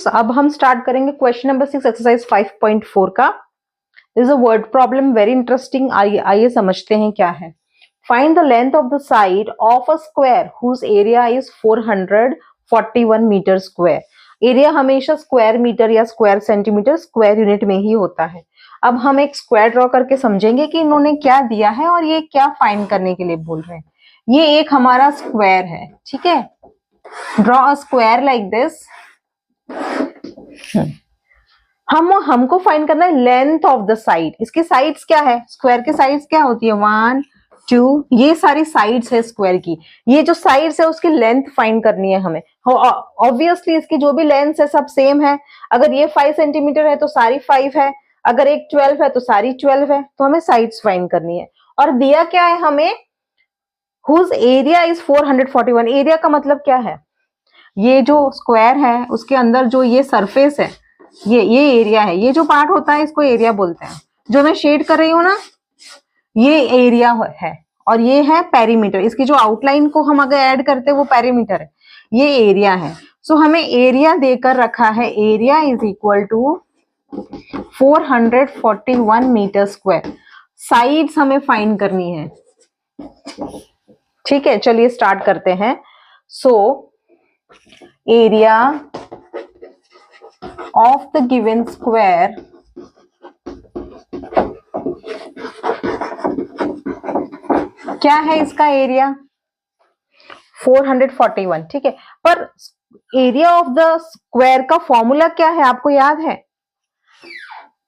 Students, अब हम start करेंगे क्वेश्चन नंबर 6 एक्सरसाइज 5.4 का। This is a word problem, very interesting. आइए समझते हैं क्या है। Find the length of the side of a square whose area is 441 metre square. Area हमेशा स्क्वायर मीटर या स्क्वायर सेंटीमीटर स्क्वायर यूनिट में ही होता है। अब हम एक स्क्वायर ड्रॉ करके समझेंगे कि इन्होंने क्या दिया है और ये क्या फाइंड करने के लिए बोल रहे हैं। ये एक हमारा स्क्वायर है, ठीक है। Draw a square like this. हमको फाइंड करना है लेंथ ऑफ द साइड। इसकी साइड्स क्या है? स्क्वायर की साइड्स क्या होती है? 1 2, ये सारी साइड्स है स्क्वायर की। ये जो साइड्स है उसकी लेंथ फाइंड करनी है हमें। ऑब्वियसली इसकी जो भी लेंथ है सब सेम है। अगर ये 5 सेंटीमीटर है तो सारी 5 है, अगर एक 12 है तो सारी 12 है। तो हमें साइड्स फाइंड करनी है। और दिया क्या है हमें? Whose area is 441। एरिया का मतलब क्या है? ये जो स्क्वायर है उसके अंदर जो ये सरफेस है, ये एरिया है। ये जो पार्ट होता है इसको एरिया बोलते हैं। जो मैं शेड कर रही हूं ना, ये एरिया है। और ये है पेरीमीटर। इसकी जो आउटलाइन को हम अगर ऐड करते हैं वो पेरीमीटर है, ये एरिया है। सो हमें एरिया देकर रखा है। Area is equal to 441 metre square. Sides हमें फाइंड करनी है, ठीक है। चलिए स्टार्ट करते हैं। So area of the given square क्या है? इसका एरिया 441, ठीक है। पर एरिया ऑफ द स्क्वायर का फॉर्मूला क्या है? आपको याद है?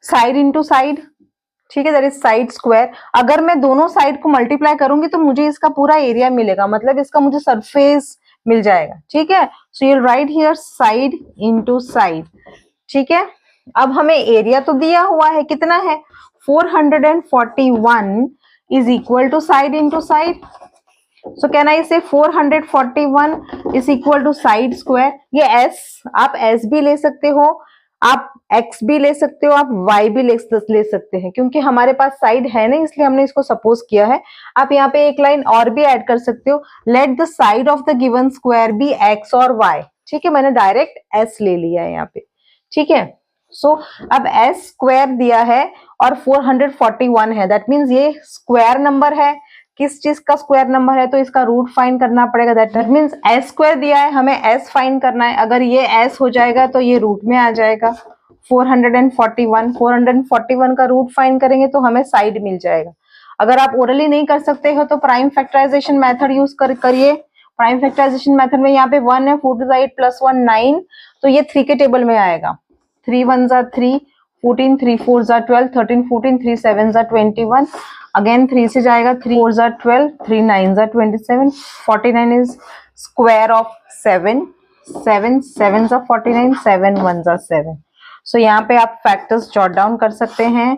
साइड इंटू साइड, ठीक है। That is side square. अगर मैं दोनों साइड को मल्टीप्लाई करूंगी तो मुझे इसका पूरा एरिया मिलेगा, मतलब इसका मुझे सरफेस मिल जाएगा, ठीक है। So you right here side into side, ठीक है। अब हमें एरिया तो दिया हुआ है, कितना है? 441 is equal to side into side. So can I say 441 is equal to side square. ये एस, आप एस भी ले सकते हो, आप एक्स भी ले सकते हो, आप वाई भी ले सकते हैं, क्योंकि हमारे पास साइड है ना, इसलिए हमने इसको सपोज किया है। आप यहाँ पे एक लाइन और भी ऐड कर सकते हो। Let the side of the given square be x और वाई, ठीक है। मैंने डायरेक्ट एस ले लिया है यहाँ पे, ठीक है। सो अब एस स्क्वायर दिया है और 441 है, दैट मीन्स ये स्क्वायर नंबर है। किस चीज का स्क्वायर नंबर है? तो इसका रूट फाइंड करना पड़ेगा। दैट मीन्स एस स्क्वायर दिया है, हमें एस फाइंड करना है। अगर ये एस हो जाएगा तो ये रूट में आ जाएगा 441 का रूट फाइंड करेंगे तो हमें साइड मिल जाएगा। अगर आप ओरली नहीं कर सकते हो तो प्राइम फैक्टराइजेशन मेथड यूज करिए। प्राइम फैक्टराइजेशन मेथड में यहाँ पे 1 है, 4 to the 8 + 1 9, तो ये 3 के टेबल में आएगा। 3 1s are 3, 14 3 4s are 12, 13 14 3 7s are 21, again 3 से जाएगा, 3 4s are 12, 3 9s are 27, 49 is square of 7, 7 7s are 49, 7 1s are 7। सो यहाँ पे आप फैक्टर्स जॉट डाउन कर सकते हैं।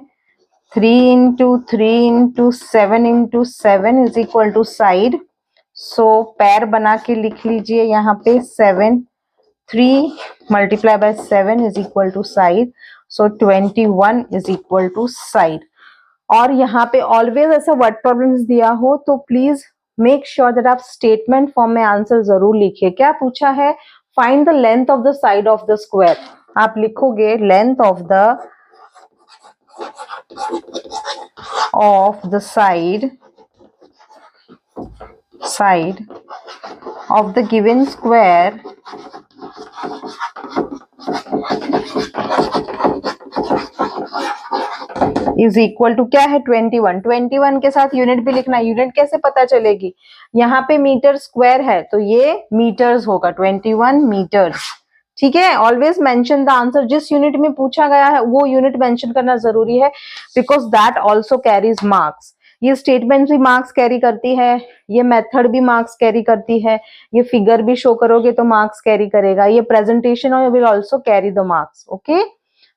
3 into 3 into 7 into 7 is equal to side. सो पैर बना के लिख लीजिए यहाँ पे 7, 3 multiply by 7 is equal to side, so 21 is equal to side। और यहाँ पे ऑलवेज ऐसा वर्ड प्रॉब्लम्स दिया हो तो प्लीज मेक श्योर दैट आप स्टेटमेंट फॉर्म में आंसर जरूर लिखिए। क्या पूछा है? Find the length of the side of the square. आप लिखोगे length of the side of the given square is equal to क्या है? 21। 21 के साथ यूनिट भी लिखना है। यूनिट कैसे पता चलेगी? यहाँ पे मीटर स्क्वायर है तो ये मीटर्स होगा, 21 मीटर्स, ठीक है। Always mention the answer. जिस यूनिट में पूछा गया है वो यूनिट मेंशन करना जरूरी है, because that also carries marks. ये स्टेटमेंट भी मार्क्स कैरी करती है, ये मेथड भी मार्क्स कैरी करती है, ये फिगर भी शो करोगे तो मार्क्स कैरी करेगा, ये presentation will also carry the marks. Okay,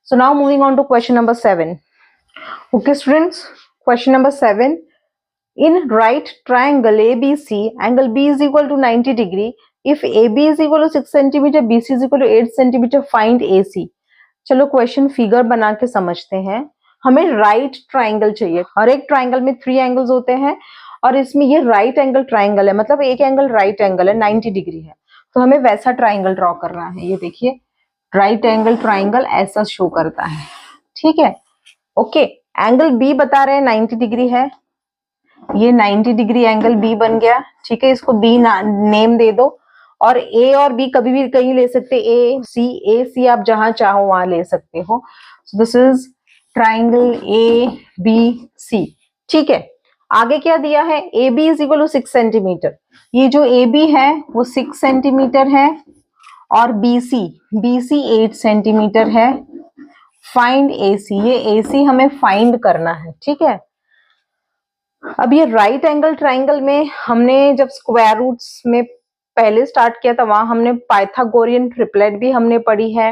so now moving on to question number 7। Okay students, question number 7। In right triangle ABC, angle B is equal to 90 degree. If AB is equal to 6 centimeter, BC is equal to 8 centimeter, find AC। चलो question figure बना के समझते हैं। हमें right triangle चाहिए। हर एक triangle में 3 angles होते हैं और इसमें ये राइट एंगल ट्राइंगल है, मतलब एक एंगल राइट एंगल है, 90 डिग्री है। तो हमें वैसा ट्राइंगल ड्रॉ करना है। ये देखिए राइट एंगल ट्राइंगल ऐसा शो करता है, ठीक है। ओके, एंगल बी बता रहे हैं 90 डिग्री है, ये 90 डिग्री एंगल बी बन गया, ठीक है। इसको बी नेम दे दो, और ए और बी कभी भी कहीं ले सकते, ए सी आप जहां चाहो वहां ले सकते हो। This is triangle A B C, ठीक है। आगे क्या दिया है, A B is equal to 6 centimetre. ये जो ए बी है वो 6 सेंटीमीटर है, और बीसी 8 सेंटीमीटर है। फाइंड एसी, ये एसी हमें फाइंड करना है, ठीक है। अब ये राइट एंगल ट्राइंगल में हमने जब स्क्वायर रूट्स में पहले स्टार्ट किया था, वहां हमने पाइथागोरियन ट्रिपलेट भी हमने पढ़ी है,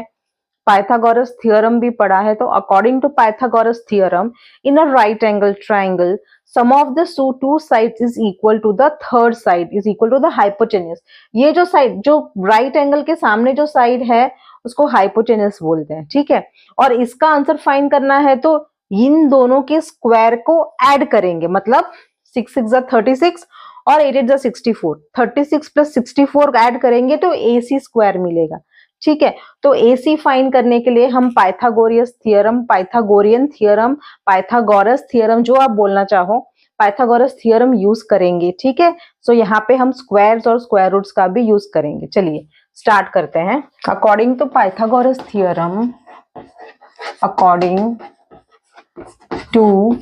पाइथागोरस थ्योरम भी पढ़ा है। तो according to Pythagoras theorem, in a right angle triangle sum of the two sides is equal to the third side is equal to the hypotenuse. ये जो साइड, जो राइट एंगल के सामने जो साइड है उसको हाइपोटेन्यूज बोलते हैं, ठीक है। और इसका आंसर फाइंड करना है तो इन दोनों के स्क्वायर को ऐड करेंगे, मतलब 6 6 36 और 8 8 64, 36 प्लस 64 ऐड करेंगे तो AC स्क्वायर मिलेगा, ठीक है। तो AC फाइंड करने के लिए हम Pythagoras theorem, Pythagorean theorem, Pythagoras theorem, जो आप बोलना चाहो, पाइथागोरस थ्योरम यूज करेंगे, ठीक है। सो यहाँ पे हम स्क्वायर्स और स्क्वायर रूट्स का भी यूज करेंगे। चलिए स्टार्ट करते हैं। According to Pythagoras theorem, according to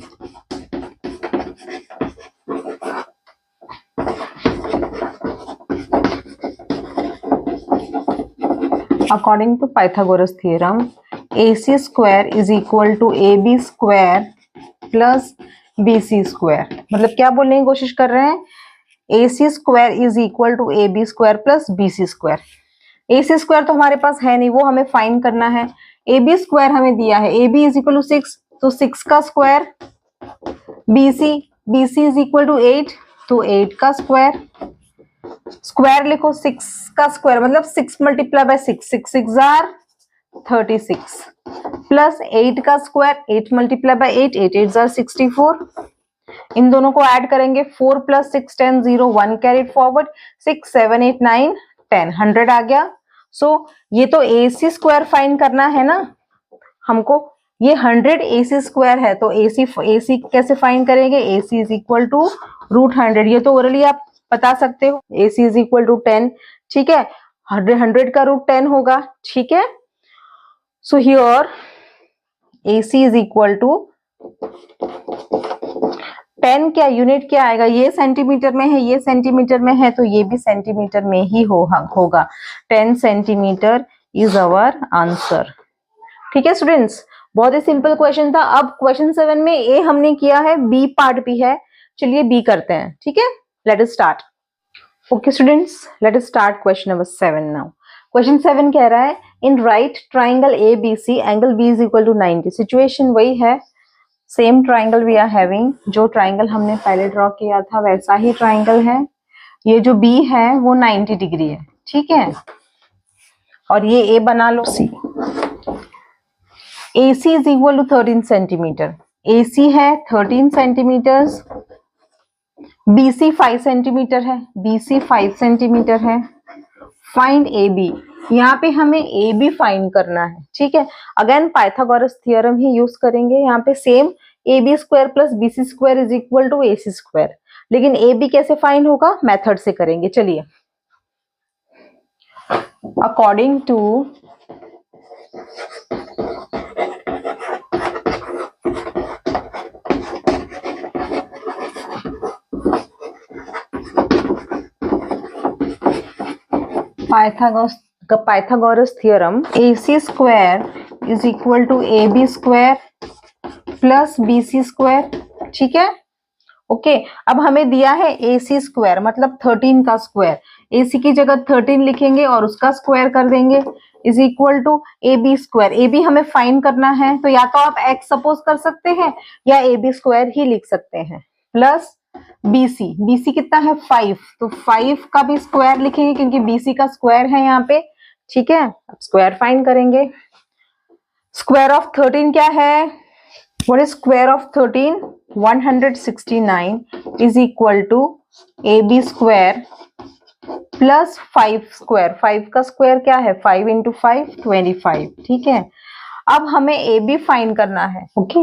according to Pythagoras theorem, AC square is equal to AB square plus BC square। मतलब क्या बोलने की कोशिश कर रहे हैं, AC square is equal to AB square plus BC square। AC square तो हमारे पास है नहीं, वो हमें फाइंड करना है। AB square हमें दिया है, AB is equal to 6, तो 6 का square, BC is equal to 8, तो 8 का स्क्वायर, स्क्वायर लिखो 6 का स्क्वायर मतलब 6 मल्टीप्लाई बाय 6, 6 6 जार 36, प्लस 8 का स्क्वायर, 8 मल्टीप्लाई बाय 8, 8 8 जार 64। इन दोनों को ऐड करेंगे, 4 प्लस 6 10 0 1 कैरिड फॉरवर्ड, 6 7 8 9 10 100 आ गया। सो ये तो AC स्क्वायर फाइंड करना है ना हमको, ये 100 AC स्क्वायर है, तो AC कैसे फाइंड करेंगे, AC is equal to root 100। ये तो ओरली आप बता सकते हो, AC इज इक्वल टू 10, ठीक है। 100 का रूट 10 होगा, ठीक है। So here AC is equal to 10, क्या यूनिट क्या आएगा, ये सेंटीमीटर में है, ये सेंटीमीटर में है, तो ये भी सेंटीमीटर में ही होगा। 10 सेंटीमीटर इज आवर आंसर, ठीक है स्टूडेंट्स। बहुत ही सिंपल क्वेश्चन था। अब क्वेश्चन 7 में A हमने किया है, B पार्ट भी है, चलिए B करते हैं, ठीक है। Let us start. Okay students, let us start question number 7 now. Question 7 कह रहा है, in right triangle ABC angle B is equal to 90। Situation वही है, same triangle we are having, जो ट्राइंगल हमने पहले ड्रॉ किया था वैसा ही ट्राइंगल है। ये जो B है वो 90 डिग्री है, ठीक है। और ये A बना लो C। AC is equal to 13 centimetre, AC है 13 सेंटीमीटर्स, BC 5 सेंटीमीटर है, BC 5 सेंटीमीटर है। फाइंड AB, यहाँ पे हमें AB फाइंड करना है, ठीक है। अगेन पाइथागोरस थ्योरम ही यूज करेंगे, यहाँ पे same AB square plus BC square is equal to AC square. लेकिन AB कैसे फाइंड होगा, मेथड से करेंगे। चलिए, according to Pythagoras theorem, AC square is equal to AB square plus BC square, ठीक है। ओके, अब हमें दिया है AC स्क्वायर मतलब 13 का स्क्वायर, AC की जगह 13 लिखेंगे और उसका स्क्वायर कर देंगे, is equal to AB square. AB हमें फाइंड करना है, तो या तो आप X सपोज कर सकते हैं या AB स्क्वायर ही लिख सकते हैं, प्लस BC कितना है 5, तो 5 का भी स्क्वायर लिखेंगे क्योंकि BC का स्क्वायर है यहाँ पे, ठीक है। अब स्क्वायर फाइंड करेंगे। स्क्वायर ऑफ 13 क्या है, what is square of 13, 169 is equal to AB square plus 5 square, 5 का स्क्वायर क्या है 5 इंटू 5 25, ठीक है। अब हमें ए बी फाइंड करना है, ओके।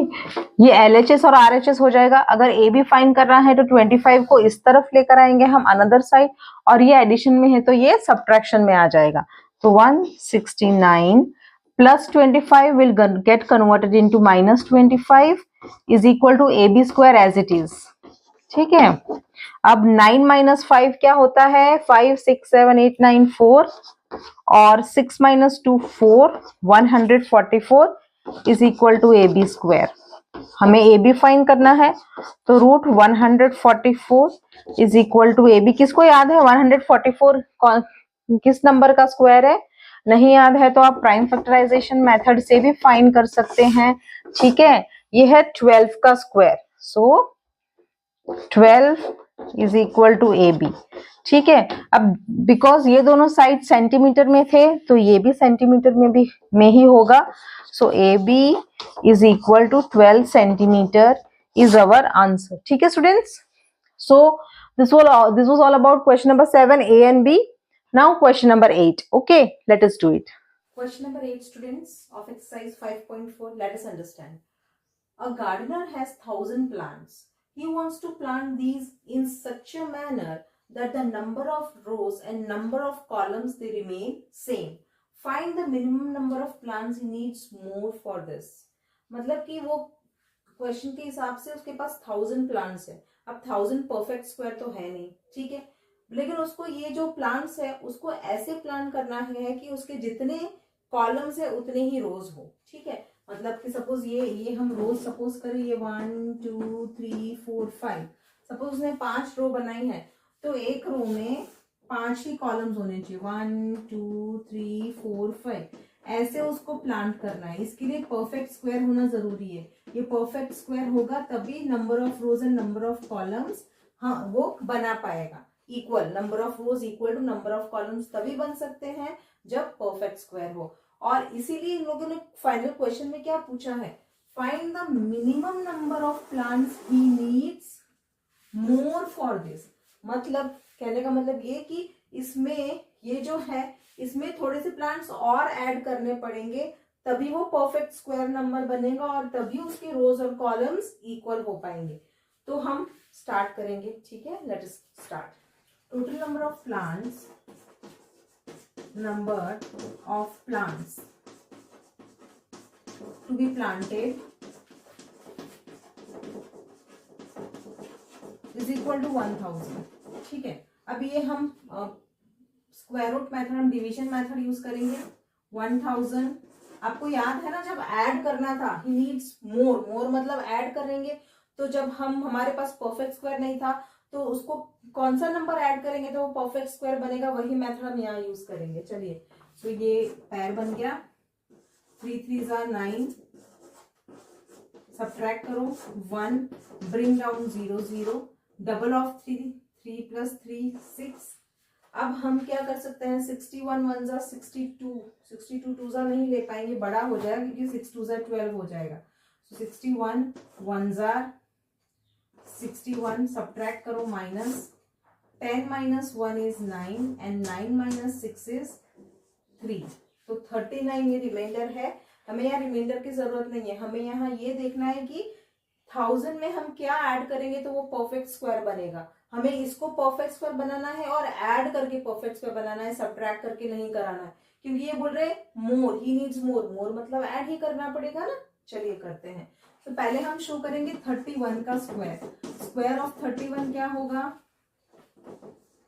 ये LHS और RHS हो जाएगा। अगर ए बी फाइंड करना है तो 25 को इस तरफ लेकर आएंगे हम अनदर साइड, और ये एडिशन में है तो ये सब्ट्रैक्शन में आ जाएगा। तो 169 plus 25 will get converted into -25 is equal to A B square as it is, ठीक है। अब 9 माइनस 5 क्या होता है 5 6 7 8 9 4, और 6 minus 2 4, 144 is equal to A B square. हमें ए बी फाइंड करना है, तो root 144 is equal to A B. किसको याद है 144 किस नंबर का स्क्वायर है? नहीं याद है तो आप प्राइम फैक्टराइजेशन मेथड से भी फाइंड कर सकते हैं, ठीक है। ये है 12 का square, so 12 is equal to A B, ठीक है। अब बिकॉज ये दोनों साइड सेंटीमीटर में थे तो ये भी सेंटीमीटर में ही होगा, so A B is equal to 12 centimetre is our answer, ठीक है students. So this was all about question number 7 A and B. Now question number 8. Okay, let us do it. Question number 8, students, of exercise 5.4. Let us understand. A gardener has 1,000 plants. He wants to plant these in such a manner that the number of rows and number of columns they remain same. Find the minimum number of plants he needs more for this. मतलब कि वो question के हिसाब से उसके पास 1,000 plants है। अब 1,000 perfect square तो है नहीं, ठीक है, लेकिन उसको ये जो प्लांट्स है उसको ऐसे प्लान करना है कि उसके जितने कॉलम्स है उतने ही रोज हो, ठीक है। मतलब कि सपोज ये हम रोज सपोज करें, ये 1 2 3 4 5, सपोज उसने 5 रो बनाई है तो एक रो में 5 ही कॉलम्स होने चाहिए, 1 2 3 4 5, ऐसे उसको प्लांट करना है। इसके लिए परफेक्ट स्क्वायर होना जरूरी है। ये परफेक्ट स्क्वायर होगा तभी number of rows and number of columns, हाँ, वो बना पाएगा। Equal number of rows equal to number of columns तभी बन सकते हैं जब परफेक्ट स्क्वायर हो। और इसीलिए इन लोगों ने फाइनल क्वेश्चन में क्या पूछा है, find the minimum number of plants he needs more for this. मतलब कहने का मतलब ये कि इसमें ये जो है इसमें थोड़े से प्लांट्स और ऐड करने पड़ेंगे तभी वो परफेक्ट स्क्वायर नंबर बनेगा और तभी उसके रोज और कॉलम्स इक्वल हो पाएंगे। तो हम स्टार्ट करेंगे, ठीक है, let us start. Total number of plants, number of plants to be planted is equal to 1,000, ठीक है। अब ये हम स्क्वायर रूट मेथड, हम डिवीजन मेथड यूज करेंगे। 1,000, आपको याद है ना जब ऐड करना था, ही नीड्स मोर, मोर मतलब ऐड करेंगे, तो जब हमारे पास परफेक्ट स्क्वायर नहीं था तो उसको कौन सा नंबर ऐड करेंगे तो वो परफेक्ट स्क्वायर बनेगा, वही मेथड हम यहाँ यूज करेंगे। चलिए, तो ये पैर बन गया, 3 3 9, सब्ट्रैक्ट करो 1, bring down 0 0, double of 3 3 plus 3 6। अब हम क्या कर सकते हैं, 61 1 जा 62, 62 2 जा नहीं ले पाएंगे, बड़ा हो जाएगा क्योंकि 6 2 जा 12 हो जाएगा। 61 1 जा 61, सब्ट्रैक्ट करो minus 10 minus 1 is 9 and 9 minus 6 is 3, तो 39 ये रिमाइंडर है। हमें यहाँ रिमाइंडर की जरूरत नहीं है, हमें यहाँ ये देखना है कि 1000 में हम क्या ऐड करेंगे तो वो परफेक्ट स्क्वायर बनेगा। हमें इसको परफेक्ट स्क्वायर बनाना है और ऐड करके परफेक्ट स्क्वायर बनाना है, सब्ट्रैक्ट करके नहीं कराना है, क्योंकि ये बोल रहे मोर, ही नीड्स मोर, मोर मतलब ऐड ही करना पड़ेगा ना। चलिए करते हैं। तो पहले हम शो करेंगे 31 का स्क्वायर। स्क्वायर ऑफ 31 क्या होगा,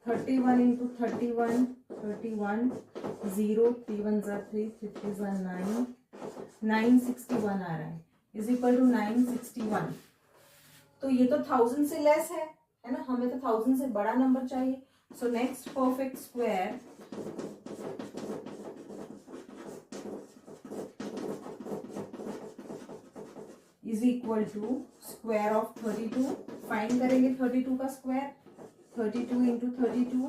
31 इंटू 31, 31 0, 3 1 जा 3, 3 3 जा 9, 961 आ रहा है, इज इक्वल टू 961। तो ये तो 1000 से लेस है ना, हमें तो 1000 से बड़ा नंबर चाहिए। So next perfect square is equal to square of 32। Find करेंगे 32 का स्क्वायर, 32 इंटू 32,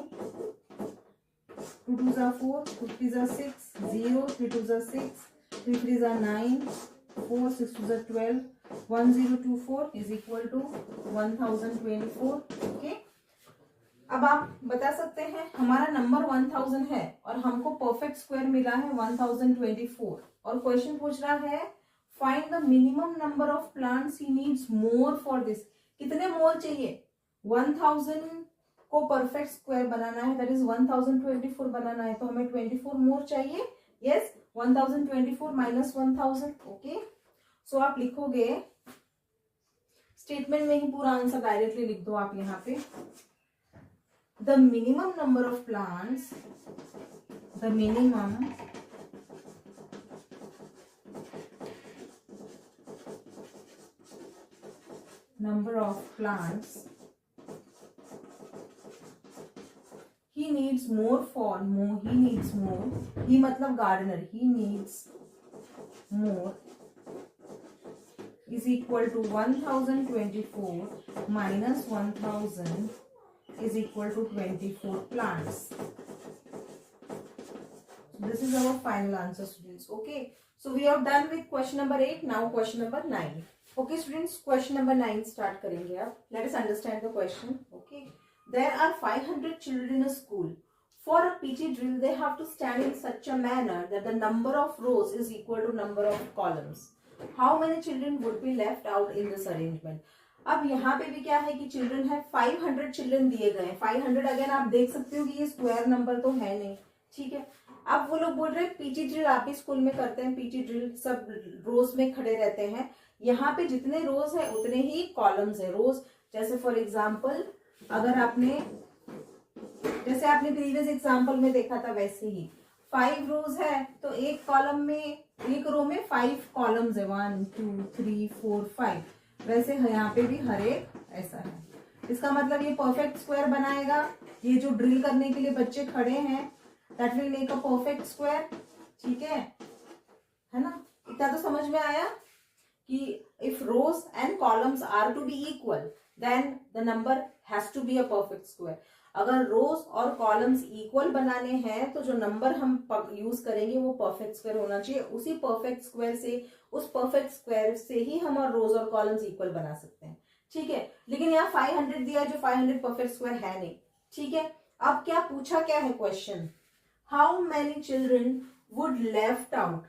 2 2 जा 4, 2 3 जा 6, 0, 3 2 जा 6, 3 3 जा 9, 4 6 2 जा 12, 1024 is equal to 1024, ओके। अब आप बता सकते हैं हमारा नंबर 1000 है और हमको परफेक्ट स्क्वायर मिला है 1024 और क्वेश्चन पूछ रहा है find the minimum number of plants he needs more for this. कितने मोर चाहिए? 1000 को परफेक्ट स्क्वायर बनाना है, दैट इज 1024 बनाना है, तो हमें 24 मोर चाहिए। Yes, 1024 minus 1000। ओके, सो आप लिखोगे स्टेटमेंट में ही पूरा आंसर डायरेक्टली लिख दो आप यहाँ पे। The minimum number of plants, the minimum number of plants he needs more for he needs more, he मतलब gardener, he needs more is equal to 1024 minus 1000 is equal to 24 plants. So this is our final answer, students. Okay, so we are done with question number 8. Now question number 9. Okay students, question number 9 start करेंगे आप. Let us understand the question. Okay, there are 500 children in a school. For a PT drill, they have to stand in such a manner that the number of rows is equal to number of columns. How many children would be left out in this arrangement? अब यहाँ पे भी क्या है कि children है, 500 children दिए गए हैं. 500 अगेन आप देख सकते हो कि ये स्क्वायर नंबर तो है नहीं. ठीक है, अब वो लोग बोल रहे हैं पीटी ड्रिल आप भी स्कूल में करते हैं, पीटी ड्रिल सब रोज में खड़े रहते हैं. यहाँ पे जितने रोज है उतने ही कॉलम्स है. रोज जैसे फॉर एग्जाम्पल अगर आपने जैसे आपने प्रीवियस एग्जाम्पल में देखा था वैसे ही 5 रोज है तो एक कॉलम में एक रो में 5 कॉलम्स है, 1 2 3 4 5. वैसे यहाँ पे भी हर एक ऐसा है. इसका मतलब ये परफेक्ट स्क्वायर बनाएगा. ये जो ड्रिल करने के लिए बच्चे खड़े हैं that will make a perfect square. ठीक है ना? इतना तो समझ में आया कि if rows and columns are to be equal then the number has to be a perfect square. अगर रोज और कॉलम्स इक्वल बनाने हैं तो जो नंबर हम यूज करेंगे वो परफेक्ट स्क्वायर होना चाहिए. उसी परफेक्ट स्क्वायर से उस परफेक्ट स्क्वायर से ही हम और रोज और कॉलम्स इक्वल बना सकते हैं. ठीक है, लेकिन यहाँ 500 दिया जो 500 परफेक्ट स्क्वायर है नहीं. ठीक है, अब क्या पूछा क्या है question, how many children would left out.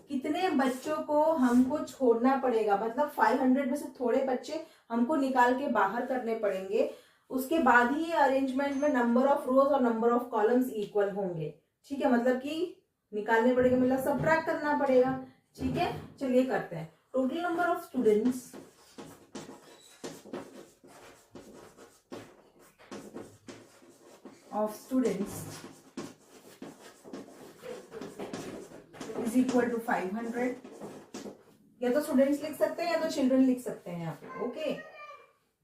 कितने बच्चों को हमको छोड़ना पड़ेगा, मतलब 500 में से थोड़े बच्चे हमको निकाल के बाहर करने पड़ेंगे. उसके बाद ही अरेंजमेंट में नंबर ऑफ रोज और नंबर ऑफ कॉलम्स इक्वल होंगे. ठीक है, मतलब कि निकालने पड़ेगा, मतलब सबट्रैक्ट करना पड़ेगा. ठीक है, चलिए करते हैं. Total number of students is equal to 500. या तो स्टूडेंट्स लिख सकते हैं या तो चिल्ड्रन लिख सकते हैं यहाँ पे. ओके,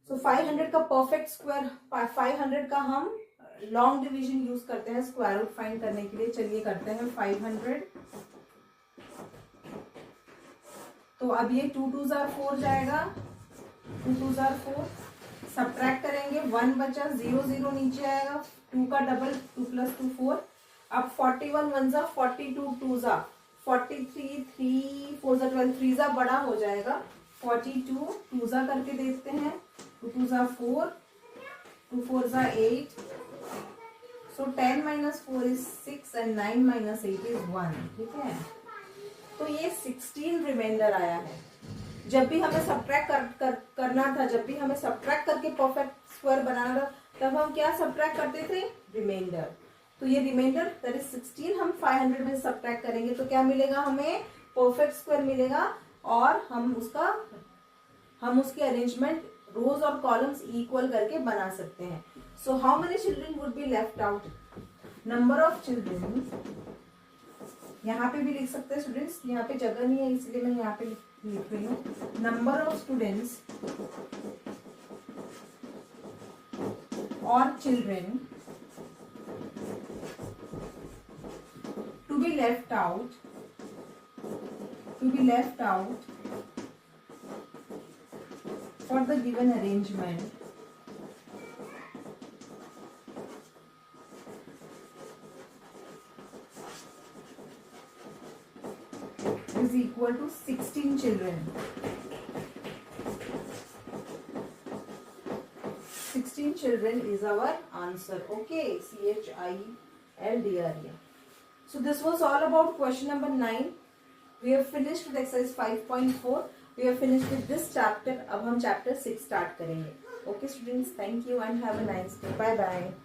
सो 500 का परफेक्ट स्क्वायर, 500 का हम लॉन्ग डिवीजन यूज करते हैं स्क्वायर रूट फाइंड करने के लिए. चलिए करते हैं 500. तो अब ये 2 2 जार 4 जाएगा, 2 2 जार 4. सब्ट्रैक्ट करेंगे, 1 बचा, 0 0 नीचे आएगा, 2 का डबल 2 + 2 4. अब 41 1 जा 42 2 जा 43 3 4 जा 12 3 जा बड़ा हो जाएगा 42 2 जा करके देखते हैं. 2 2 जा 4 2 4 जा 8. सो 10 - 4 is 6 and 9 - 8 is 1. ठीक है, तो ये 16 रिमाइंडर आया है. जब भी हमें सब्ट्रैक्ट करना था, जब भी हमें सब्ट्रैक्ट करके परफेक्ट स्क्वायर बनाना था, तब हम क्या सब्ट्रैक्ट करते थे, रिमाइंडर. तो ये रिमाइंडर दैट इज 16 हम 500 में सब्ट्रैक्ट करेंगे तो क्या मिलेगा, हमें परफेक्ट स्क्वायर मिलेगा. और हम उसके अरेंजमेंट रोज और कॉलम्स इक्वल करके बना सकते हैं. So how many children would be left out. Number of children यहाँ पे भी लिख सकते हैं स्टूडेंट्स, यहाँ पे जगह नहीं है इसलिए मैं यहाँ पे लिख रही हूँ. नंबर ऑफ स्टूडेंट्स और children to be left out for the given arrangement is equal to 16 children. 16 16 children is our answer. Okay, CHIL DRE. So this was all about question number 9. We have finished with exercise 5.4. We have finished with this chapter. अब हम chapter 6 start करेंगे. Okay students, thank you and have a nice day. Bye bye.